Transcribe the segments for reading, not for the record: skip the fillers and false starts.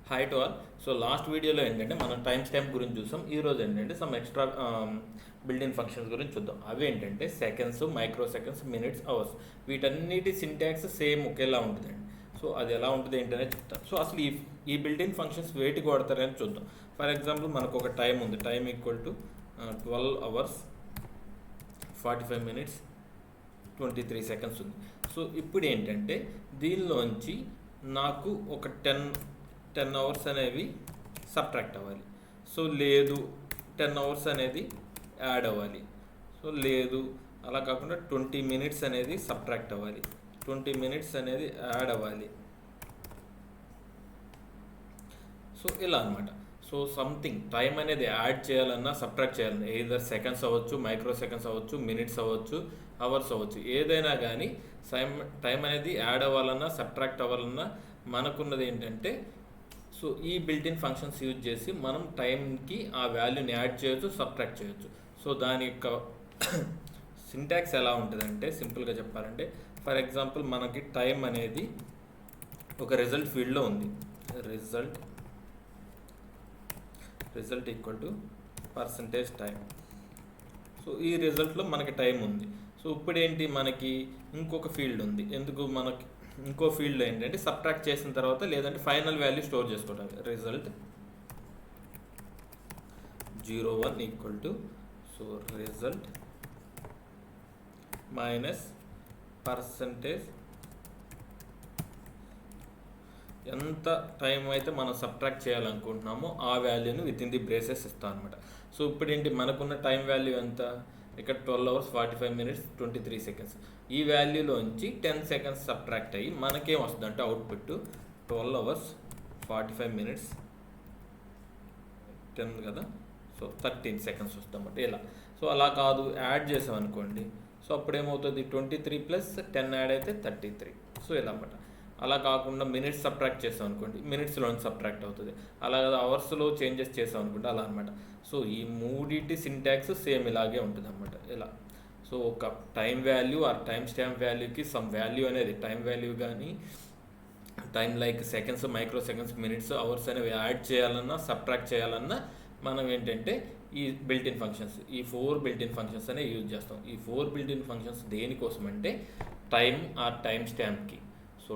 Hi to all. So last వీడియోలో ఏంటంటే మనం టైం స్టాంప్ గురించి చూసాం. ఈరోజు ఏంటంటే సమ్ ఎక్స్ట్రా బిల్డింగ్ ఫంక్షన్స్ గురించి చూద్దాం. అవి ఏంటంటే seconds, micro seconds, minutes, hours. వీటన్నిటి సింటాక్స్ సేమ్ ఒకేలా ఉంటుందండి. సో అది ఎలా ఉంటుంది ఏంటనే చెప్తాను. సో అసలు ఈ బిల్డింగ్ ఫంక్షన్స్ వేటికి వాడతారని చూద్దాం. ఫర్ ఎగ్జాంపుల్ మనకు ఒక టైం ఉంది. Time equal to 12 hours 45 minutes 23 seconds ఉంది. సో ఇప్పుడు ఏంటంటే దీనిలోంచి నాకు ఒక 10 hours అనేవి సబ్ట్రాక్ట్ అవ్వాలి. సో లేదు 10 hours అనేది యాడ్ అవ్వాలి. సో లేదు అలా కాకుండా 20 minutes అనేది సబ్ట్రాక్ట్ అవ్వాలి, 20 minutes అనేది యాడ్ అవ్వాలి. సో ఇలా అనమాట. సో సంథింగ్ టైం అనేది యాడ్ చేయాలన్నా సబ్ట్రాక్ట్ చేయాలన్నా ఎయిదర్ సెకండ్స్ అవ్వచ్చు, మైక్రో సెకండ్స్ అవ్వచ్చు, మినిట్స్ అవ్వచ్చు, అవర్స్ అవ్వచ్చు, ఏదైనా కానీ టైం అనేది యాడ్ అవ్వాలన్నా సబ్ట్రాక్ట్ అవ్వాలన్నా మనకున్నది ఏంటంటే సో ఈ బిల్ట్-ఇన్ ఫంక్షన్స్ యూజ్ చేసి మనం టైంకి ఆ వాల్యూని యాడ్ చేయొచ్చు, సబ్ట్రాక్ట్ చేయొచ్చు. సో దాని యొక్క సింటాక్స్ ఎలా ఉంటుందంటే సింపుల్గా చెప్పాలంటే ఫర్ ఎగ్జాంపుల్ మనకి టైం అనేది ఒక రిజల్ట్ ఫీల్డ్లో ఉంది. Result equal to percentage time. So ఈ రిజల్ట్లో మనకి టైం ఉంది. సో ఇప్పుడు ఏంటి, మనకి ఇంకొక ఫీల్డ్ ఉంది. ఎందుకు మనకి ఇంకో ఫీల్డ్ ఏంటంటే సబ్ట్రాక్ట్ చేసిన తర్వాత లేదంటే ఫైనల్ వాల్యూ స్టోర్ చేసుకోవడానికి result 01 equal to so result minus percentage ఎంత టైం అయితే మనం సబ్ట్రాక్ట్ చేయాలనుకుంటున్నామో ఆ వాల్యూని విత్ ఇన్ ది బ్రేసెస్ ఇస్తాం అనమాట. సో ఇప్పుడు ఏంటి, మనకున్న టైం వాల్యూ ఎంత, ఇక్కడ 12 hours 45 minutes 23 seconds. ఈ వాల్యూలోంచి 10 seconds సబ్ట్రాక్ట్ అయ్యి మనకేం వస్తుంది అంటే అవుట్పుట్ 12 hours 45 minutes 10 కదా, సో 13 seconds వస్తామన్నమాట ఇలా. సో అలా కాదు యాడ్ చేసాం అనుకోండి, సో అప్పుడు ఏమవుతుంది 23 + 10 యాడ్ అయితే 33. సో ఇలా అన్నమాట. అలా కాకుండా మినిట్స్ సబ్ట్రాక్ట్ చేసాం అనుకోండి, మినిట్స్లో సబ్ట్రాక్ట్ అవుతుంది. అలా అవర్స్లో చేంజెస్ చేసాం అనుకోండి, అలా అనమాట. సో ఈ మూడింటి సింటాక్స్ సేమ్ ఇలాగే ఉంటుంది అనమాట ఇలా. సో ఒక time value or time stamp వాల్యూకి సమ్ వాల్యూ అనేది టైం వాల్యూ కానీ time like seconds, micro seconds, minutes, hours అనేవి యాడ్ చేయాలన్నా సబ్ట్రాక్ట్ చేయాలన్నా మనం ఏంటంటే ఈ బిల్ట్-ఇన్ ఫంక్షన్స్, ఈ 4 బిల్ట్-ఇన్ ఫంక్షన్స్ అనేవి యూజ్ చేస్తాం. ఈ 4 బిల్ట్-ఇన్ ఫంక్షన్స్ దేనికోసం అంటే టైం ఆర్ టైం స్టాంప్కి. సో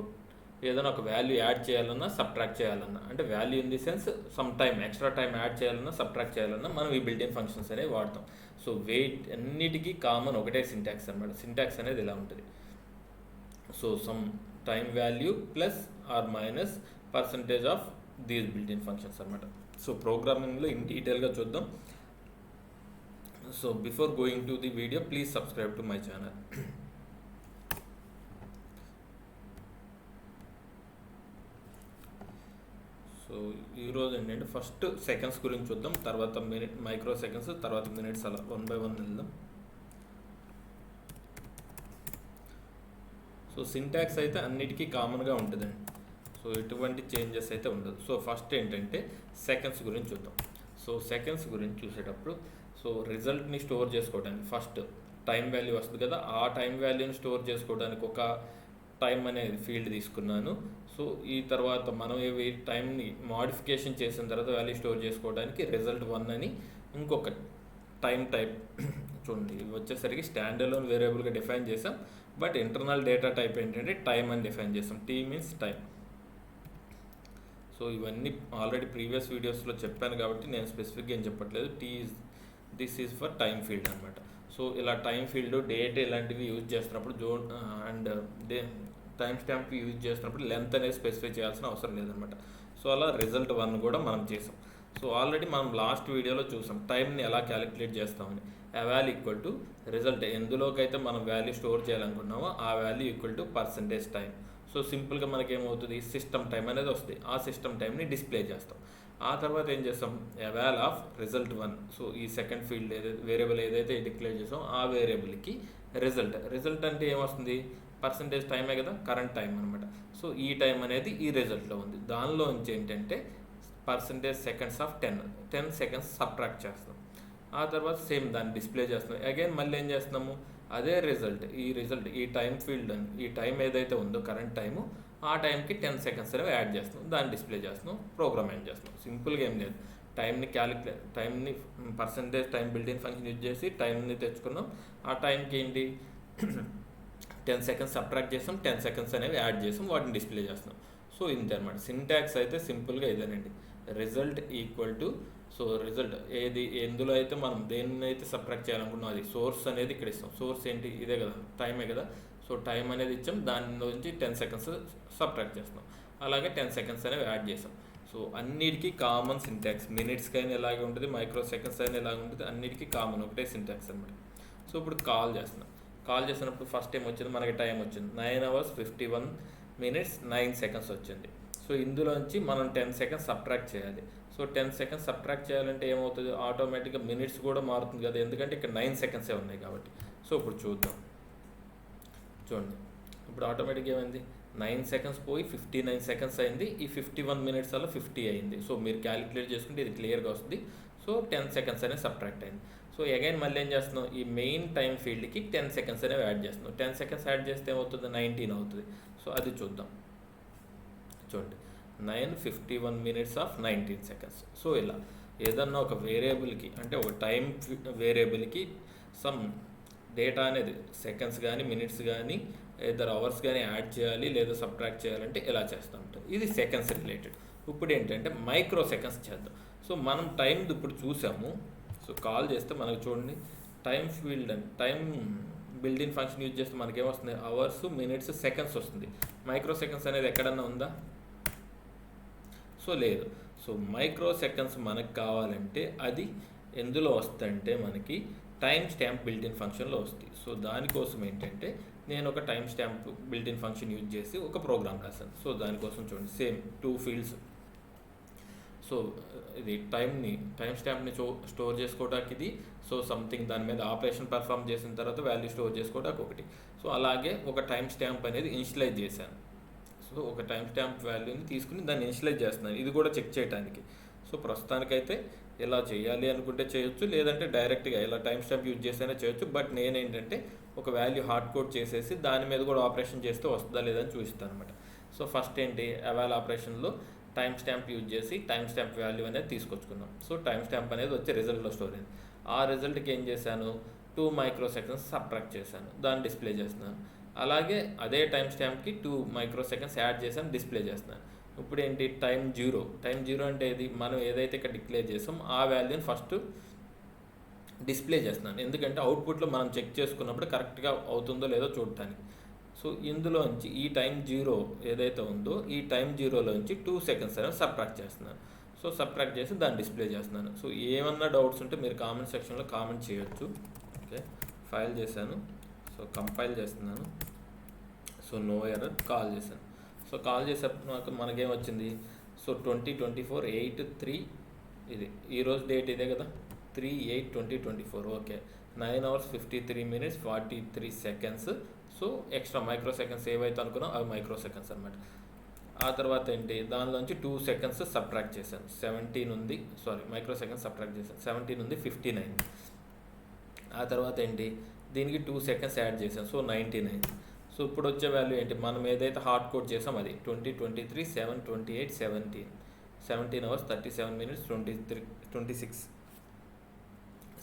ఏదైనా ఒక వాల్యూ యాడ్ చేయాలన్నా సబ్ట్రాక్ట్ చేయాలన్నా అంటే value in the sense some time extra time add చేయాలన్నా సబ్ట్రాక్ట్ చేయాలన్నా మనం ఈ బిల్ట్-ఇన్ ఫంక్షన్స్ అనేవి వాడతాం. సో అన్నిటికీ కామన్ ఒకటే సింటాక్స్ అనమాట. సింటాక్స్ అనేది ఇలా ఉంటుంది. So some time value plus or minus percentage of these built in functions అనమాట. సో ప్రోగ్రామింగ్లో ఇన్ డీటెయిల్గా చూద్దాం. So before going to the video please subscribe to my channel. So ఈరోజు ఏంటంటే ఫస్ట్ సెకండ్స్ గురించి చూద్దాం, తర్వాత మైక్రో సెకండ్స్, తర్వాత మినిట్స్, అలా 1 by 1 వెళ్దాం. సో సింటాక్స్ అయితే అన్నిటికీ కామన్గా ఉంటుందండి. సో ఎటువంటి చేంజెస్ అయితే ఉండదు. సో ఫస్ట్ ఏంటంటే సెకండ్స్ గురించి చూద్దాం. సో సెకండ్స్ గురించి చూసేటప్పుడు సో రిజల్ట్ని స్టోర్ చేసుకోవడానికి ఫస్ట్ టైం వాల్యూ వస్తుంది కదా, ఆ టైం వాల్యూని స్టోర్ చేసుకోవడానికి ఒక టైం అనేది ఫీల్డ్ తీసుకున్నాను. సో ఈ తర్వాత మనం ఏవి టైంని మాడిఫికేషన్ చేసిన తర్వాత వాల్యూ స్టోర్ చేసుకోవడానికి రిజల్ట్ 1 అని ఇంకొక టైం టైప్ చూడండి, ఇవి వచ్చేసరికి స్టాండ్ అలోన్ వేరియబుల్గా డిఫైన్ చేసాం. బట్ ఇంటర్నల్ డేటా టైప్ ఏంటంటే టైం అని డిఫైన్ చేసాం. Tea means time. సో ఇవన్నీ ఆల్రెడీ ప్రీవియస్ వీడియోస్లో చెప్పాను కాబట్టి నేను స్పెసిఫిక్గా ఏం చెప్పట్లేదు. This is for time field అనమాట. సో ఇలా టైం ఫీల్డ్, డేట్ ఇలాంటివి యూజ్ చేస్తున్నప్పుడు అండ్ టైం స్టాంప్ యూజ్ చేస్తున్నప్పుడు లెంత్ అనేది స్పెసిఫై చేయాల్సిన అవసరం లేదనమాట. సో అలా రిజల్ట్ 1 కూడా మనం చేసాం. సో ఆల్రెడీ మనం లాస్ట్ వీడియోలో చూసాం టైంని ఎలా క్యాలిక్యులేట్ చేస్తామని. వాల్యూ ఈక్వల్ టు రిజల్ట్ ఎందులోకైతే మనం వాల్యూ స్టోర్ చేయాలనుకున్నామో ఆ value equal to percentage time. So సింపుల్గా మనకి ఏమవుతుంది, సిస్టమ్ టైం అనేది వస్తుంది. ఆ సిస్టమ్ టైంని డిస్ప్లే చేస్తాం. ఆ తర్వాత ఏం చేస్తాం, వాల్యూ ఆఫ్ రిజల్ట్ 1. సో ఈ సెకండ్ ఫీల్డ్ వేరియబుల్ ఏదైతే డిక్లేర్ చేసాం ఆ వేరియబుల్కి రిజల్ట్ అంటే ఏమొస్తుంది, పర్సంటేజ్ టైమే కదా, కరెంట్ టైం అనమాట. సో ఈ టైం అనేది ఈ రిజల్ట్లో ఉంది. దానిలోంచి ఏంటంటే percentage seconds of 10 seconds subtract చేస్తాం. ఆ తర్వాత సేమ్ దాన్ని డిస్ప్లే చేస్తున్నాం. అగైన్ మళ్ళీ ఏం చేస్తున్నాము, అదే రిజల్ట్ ఈ టైం ఫీల్డ్ ఈ టైం ఏదైతే ఉందో కరెంట్ టైము ఆ టైంకి 10 సెకండ్స్ అనేవి యాడ్ చేస్తున్నాం, దాన్ని డిస్ప్లే చేస్తున్నాం, ప్రోగ్రామ్ ఎండ్ చేస్తున్నాం. సింపుల్గా ఏం లేదు, టైంని percentage time built-in function use చేసి టైంని తెచ్చుకున్నాం. ఆ టైంకి ఏంటి 10 సెకండ్స్ సబ్ట్రాక్ట్ చేసాం, 10 సెకండ్స్ అనేవి యాడ్ చేసాం, వాటిని డిస్ప్లే చేస్తున్నాం. సో ఇంతే అనమాట. సింటాక్స్ అయితే సింపుల్గా ఇదేనండి. Result equal to, so result ఎందులో అయితే మనం దేన్ని అయితే సబ్ట్రాక్ట్ చేయాలనుకున్నాం అది సోర్స్ అనేది ఇక్కడ ఇస్తాం. సోర్స్ ఏంటి, ఇదే కదా, టైమే కదా. సో టైం అనేది ఇచ్చాం, దాని నుంచి 10 సెకండ్స్ సబ్ట్రాక్ట్ చేస్తాం, అలాగే 10 సెకండ్స్ అనేవి యాడ్ చేసాం. సో అన్నిటికీ కామన్ సింటాక్స్, మినిట్స్కి అయినా ఇలాగే ఉంటుంది, మైక్రో సెకండ్స్ అయినా ఇలాగే ఉంటుంది, అన్నిటికీ కామన్ ఒకటే సింటాక్స్ అనమాట. సో ఇప్పుడు కాల్ చేస్తున్నాం. కాల్ చేసినప్పుడు ఫస్ట్ టైం వచ్చింది మనకి, టైం వచ్చింది 9 hours 51 minutes 9 seconds వచ్చింది. సో ఇందులోంచి మనం 10 సెకండ్స్ సబ్ట్రాక్ట్ చేయాలి. సో 10 సెకండ్స్ సబ్ట్రాక్ట్ చేయాలంటే ఏమవుతుంది, ఆటోమేటిక్గా మినిట్స్ కూడా మారుతుంది కదా, ఎందుకంటే ఇక్కడ 9 సెకండ్సే ఉన్నాయి కాబట్టి. సో ఇప్పుడు చూద్దాం, చూడండి ఇప్పుడు ఆటోమేటిక్గా ఏమైంది, 9 సెకండ్స్ పోయి 59 సెకండ్స్ అయింది. ఈ 51 minutes అలా 50 అయింది. సో మీరు క్యాలిక్యులేట్ చేసుకుంటే ఇది క్లియర్గా వస్తుంది. సో 10 సెకండ్స్ అనేది సబ్ట్రాక్ట్ అయింది. సో అగైన్ మళ్ళీ ఏం చేస్తున్నాం, ఈ మెయిన్ టైం ఫీల్డ్కి 10 సెకండ్స్ అనేవి యాడ్ చేస్తున్నాం. 10 సెకండ్స్ యాడ్ చేస్తే ఏమవుతుంది, 19 అవుతుంది. సో అది చూద్దాం, చూడండి 9:51 minutes 19 seconds. సో ఇలా ఏదన్నా ఒక వేరియబుల్కి, అంటే ఒక టైం వేరియబుల్కి సమ్ డేటా అనేది సెకండ్స్ కానీ మినిట్స్ కానీ ఇద్దరు అవర్స్ కానీ యాడ్ చేయాలి లేదా సబ్ట్రాక్ట్ చేయాలంటే ఎలా చేస్తూ ఉంటాం. ఇది సెకండ్స్ రిలేటెడ్. ఇప్పుడు ఏంటంటే మైక్రో సెకండ్స్ చేద్దాం. సో మనం టైం ఇప్పుడు చూసాము. సో కాల్ చేస్తే మనకు చూడండి time field and time built-in function use చేస్తే మనకేమొస్తుంది, అవర్స్ మినిట్స్ సెకండ్స్ వస్తుంది. మైక్రో సెకండ్స్ అనేది ఎక్కడన్నా ఉందా, సో లేదు. సో మైక్రో సెకండ్స్ మనకు కావాలంటే అది ఎందులో వస్తుందంటే మనకి టైం స్టాంప్ బిల్ట్-ఇన్ ఫంక్షన్లో వస్తుంది. సో దానికోసం ఏంటంటే నేను ఒక time stamp built-in function use చేసి ఒక ప్రోగ్రామ్ రాశాను. సో దానికోసం చూడండి సేమ్ 2 fields. సో ఇది టైం స్టాంప్ని స్టోర్ చేసుకోవడానికి ఇది, సో సంథింగ్ దాని మీద ఆపరేషన్ పర్ఫామ్ చేసిన తర్వాత వాల్యూ స్టోర్ చేసుకోవడానికి ఒకటి. సో అలాగే ఒక టైం స్టాంప్ అనేది ఇనిషియలైజ్ చేశాను. సో ఒక టైం స్టాంప్ వాల్యూని తీసుకుని దాన్ని ఇనిషియలైజ్ చేస్తున్నాను, ఇది కూడా చెక్ చేయడానికి. సో ప్రస్తుతానికైతే ఇలా చేయాలి అనుకుంటే చేయొచ్చు, లేదంటే డైరెక్ట్గా ఇలా టైం స్టాంప్ యూజ్ చేస్తేనే చేయొచ్చు. బట్ నేనేంటంటే ఒక వాల్యూ హార్డ్ కోడ్ చేసేసి దాని మీద కూడా ఆపరేషన్ చేస్తే వస్తుందా లేదా అని చూపిస్తాను అనమాట. సో ఫస్ట్ ఏంటి, అవాల్ ఆపరేషన్లో టైం స్టాంప్ యూజ్ చేసి టైం స్టాంప్ వాల్యూ అనేది తీసుకొచ్చుకున్నాం. సో టైం స్టాంప్ అనేది వచ్చే రిజల్ట్లో స్టోర్ అయింది. ఆ రిజల్ట్కి ఏం చేశాను, 2 microseconds సబ్ట్రాక్ట్ చేశాను, దాన్ని డిస్ప్లే చేస్తున్నాను. అలాగే అదే టైం స్టాంప్కి 2 microseconds యాడ్ చేశాను, డిస్ప్లే చేస్తున్నాను. ఇప్పుడు ఏంటి, టైం జీరో అంటే ఇది మనం ఏదైతే ఇక్కడ డిక్లేర్ చేసాం ఆ వాల్యూని ఫస్ట్ డిస్ప్లే చేస్తున్నాను, ఎందుకంటే అవుట్పుట్లో మనం చెక్ చేసుకున్నప్పుడు కరెక్ట్గా అవుతుందో లేదో చూడటానికి. సో ఇందులోంచి ఈ టైం జీరో ఏదైతే ఉందో ఈ టైం జీరోలోంచి 2 seconds అనేవి సబ్ట్రాక్ట్ చేస్తున్నాను. సో సబ్ట్రాక్ట్ చేసి దాన్ని డిస్ప్లే చేస్తున్నాను. సో ఏమన్నా డౌట్స్ ఉంటే మీరు కామెంట్ సెక్షన్లో కామెంట్ చేయొచ్చు. ఓకే, ఫైల్ చేశాను. సో కంపైల్ చేస్తున్నాను. సో నో ఎర్రర్, కాల్ చేశాను. సో కాల్ చేసేప్పుడు మనకేమొచ్చింది, సో 2024-8-3 ఇది ఈరోజు డేట్ ఇదే కదా, 3/8/2024. Okay, 9 hours 53 minutes 43 seconds. So extra micro seconds ఏవైతే అనుకున్నాం అవి మైక్రో సెకండ్స్ అనమాట. ఆ తర్వాత ఏంటి, దానిలోంచి 2 seconds సబ్ట్రాక్ట్ చేశాను, 17 ఉంది, మైక్రో సెకండ్స్ సబ్ట్రాక్ట్ చేశాను, 17 ఉంది 59. ఆ తర్వాత ఏంటి, దీనికి 2 seconds యాడ్ చేశాను, సో 99. సో ఇప్పుడు వచ్చే వాల్యూ ఏంటి, మనం ఏదైతే హార్డ్ కోడ్ చేసాం అది 17 hours 37 minutes 26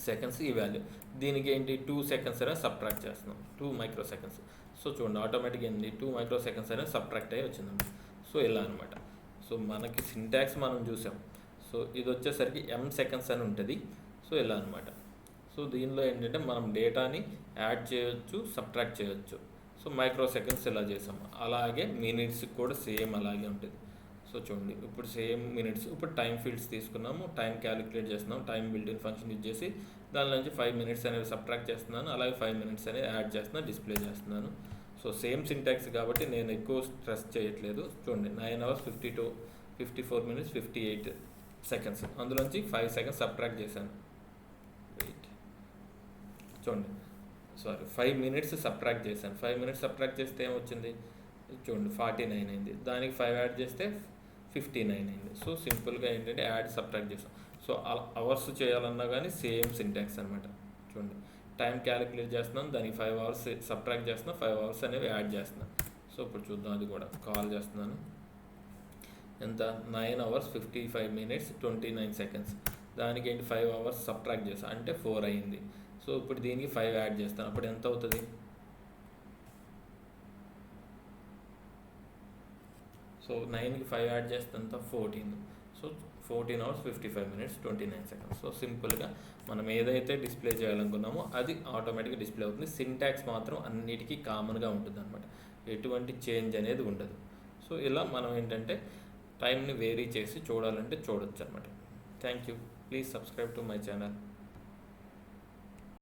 seconds ఈ వాల్యూ. దీనికి ఏంటి 2 seconds అనేది సబ్ట్రాక్ట్ చేస్తున్నాం, 2 microseconds. సో చూడండి ఆటోమేటిక్గా ఏంటి 2 microseconds అనేది సబ్ట్రాక్ట్ అయ్యి వచ్చిందండి. సో ఇలా అనమాట. సో మనకి సింటాక్స్ మనం చూసాం. సో ఇది వచ్చేసరికి m seconds అని ఉంటుంది. సో ఇలా అనమాట. సో దీనిలో ఏంటంటే మనం డేటాని యాడ్ చేయొచ్చు, సబ్ట్రాక్ట్ చేయొచ్చు. సో మైక్రో సెకండ్స్ ఇలా చేసాము. అలాగే మినిట్స్ కూడా సేమ్ అలాగే ఉంటుంది. సో చూడండి ఇప్పుడు సేమ్ మినిట్స్, ఇప్పుడు టైం ఫీల్డ్స్ తీసుకున్నాము, టైం క్యాలిక్యులేట్ చేస్తున్నాము, టైం బిల్ట్-ఇన్ ఫంక్షన్ యూజ్ చేసి దాని నుంచి 5 minutes అనేవి సబ్ట్రాక్ట్ చేస్తున్నాను, అలాగే 5 minutes అనేది యాడ్ చేస్తున్నాను, డిస్ప్లే చేస్తున్నాను. సో సేమ్ సింటాక్స్ కాబట్టి నేను ఎక్కువ స్ట్రెస్ చేయట్లేదు. చూడండి 9 hours 54 minutes 58 seconds, అందులోంచి 5 seconds సబ్ట్రాక్ట్ చేశాను. చూడండి 5 minutes సబ్ట్రాక్ట్ చేశాను, 5 minutes సబ్ట్రాక్ట్ చేస్తే ఏమొచ్చింది చూడండి 49 అయింది, దానికి 5 యాడ్ చేస్తే 59 అయింది. సో సింపుల్గా ఏంటంటే యాడ్ సబ్ట్రాక్ట్ చేస్తాం. సో అవర్స్ చేయాలన్నా కానీ సేమ్ సింటాక్స్ అనమాట. చూడండి టైం క్యాలిక్యులేట్ చేస్తున్నాం, దానికి 5 hours సబ్ట్రాక్ట్ చేస్తున్నాం, 5 hours అనేవి యాడ్ చేస్తున్నాం. సో ఇప్పుడు చూద్దాం, అది కూడా కాల్ చేస్తున్నాను. ఎంత 9 hours 55 minutes 29 seconds. దానికి ఏంటి 5 hours సబ్ట్రాక్ట్ చేస్తాను అంటే 4 అయింది. సో ఇప్పుడు దీనికి 5 యాడ్ చేస్తాను, అప్పుడు ఎంత అవుతుంది? సో 9కి 5 యాడ్ చేస్తే ఎంత? 14. So 14 hours 55 minutes 29 seconds. So సింపుల్గా మనం ఏదైతే డిస్ప్లే చేయాలనుకున్నామో అది ఆటోమేటిక్గా డిస్ప్లే అవుతుంది. సింటాక్స్ మాత్రం అన్నిటికీ కామన్గా ఉంటుంది అనమాట, ఎటువంటి చేంజ్ అనేది ఉండదు. సో ఇలా మనం ఏంటంటే టైంని వేరీ చేసి చూడాలంటే చూడొచ్చు అనమాట. Thank you. Please subscribe to my channel.